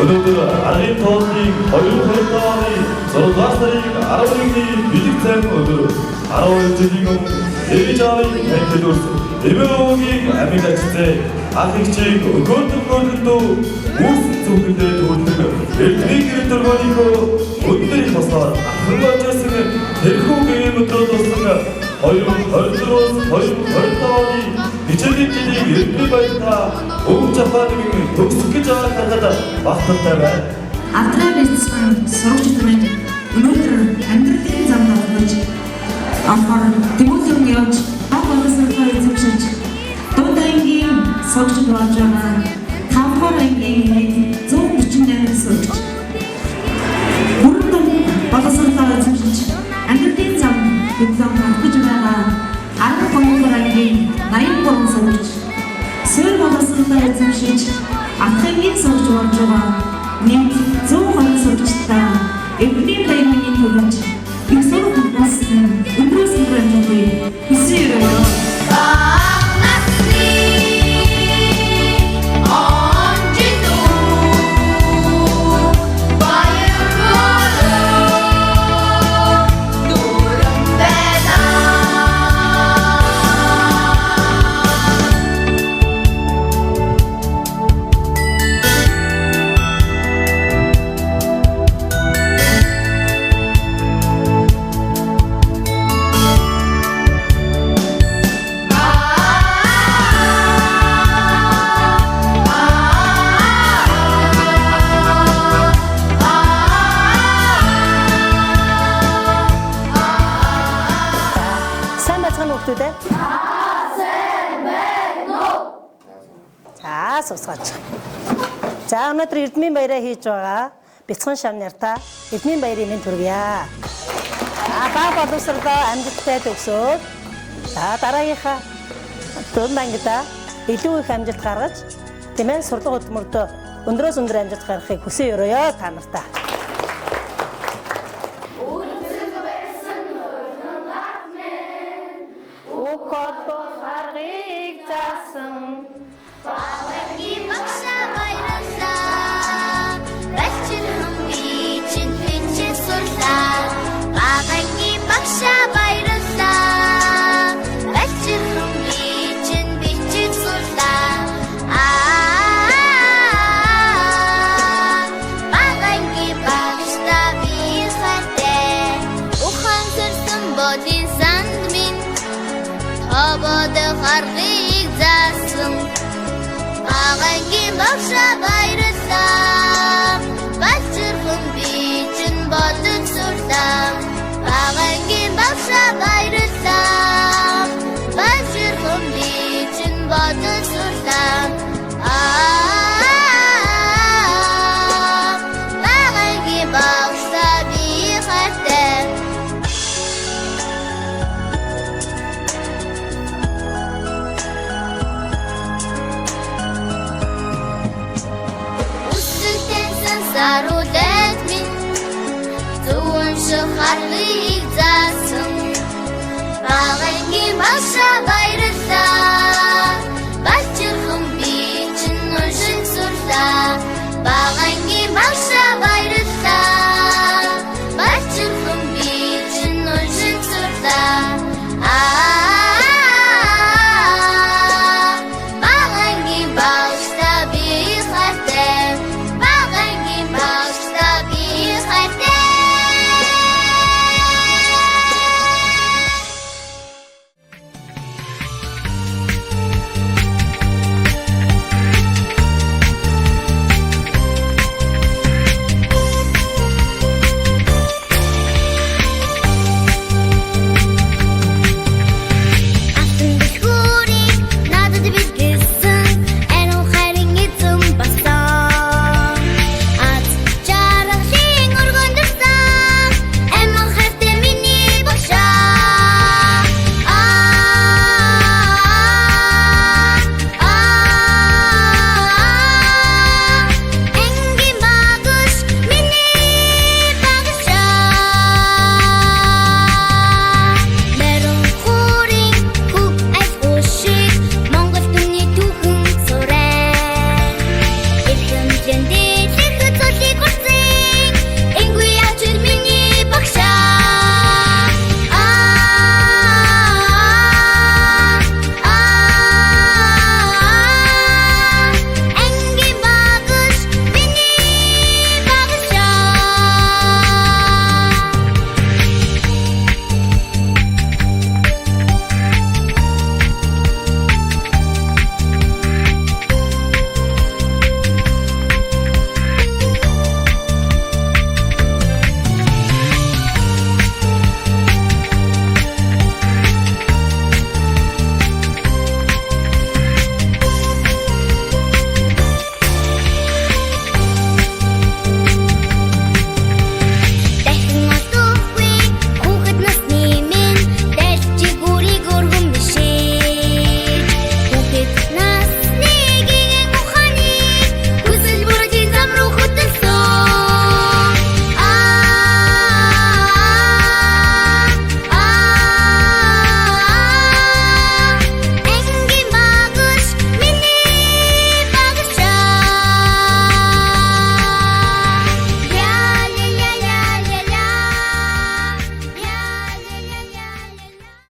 өнөөдөр аргын тооллыг 2 оны 6 сарын 11-ний бэлэг цайм өнөр 12 жилийн өмнө ээж аавын танхилуурс эмээгийн амиг ажлаа ах эгчийг өгөөдөлдөө үүс зүгтээ төлөв эрдмийн гэр төргөөнийхөө өндөр их басаар ахын бажсан тэрхүү гэм өдрөө туссан 2024-өөс 2025 оны хичээлийн жилийн эрдмийн баялгаа өв Жапаныгийн төгсөх гэж харахад багталтай байна. Австрали бэлтгэсэн сурагчдын өнөөдөр амьдралын зам давтаж анхаар Тимотеунд явж боловсролтой эзэмшиж дунд ангийн сурагчд болж байгаа 5 ангийн 148 сурагч бүрэн боловсролтой эзэмшиж амьдралын зам давтаж байгаа 13 ангийн 83 сурагч сэр боловсролтой эзэмшиж ахлагийн сурагч болж байгаа нийт 120 сурагчтай эвний баялагын төлөвч их сургууль болсон өнөөс хүрээний хүсээрээ За өнөөдөр эрдмийн баяраа хийж байгаа бяцхан шав нартай эрдмийн баярын мэнд хүргье. Баа боловсролоо амжилттай төгсөөд дараагийнхаа дунд ангидаа илүү их амжилт гаргаж тэмээ сурлага хөтөлмөртөө өндрөөс өндөр амжилт гаргахыг хүсэн өрөөё та нартай. Harley Jackson, Balangi Masha.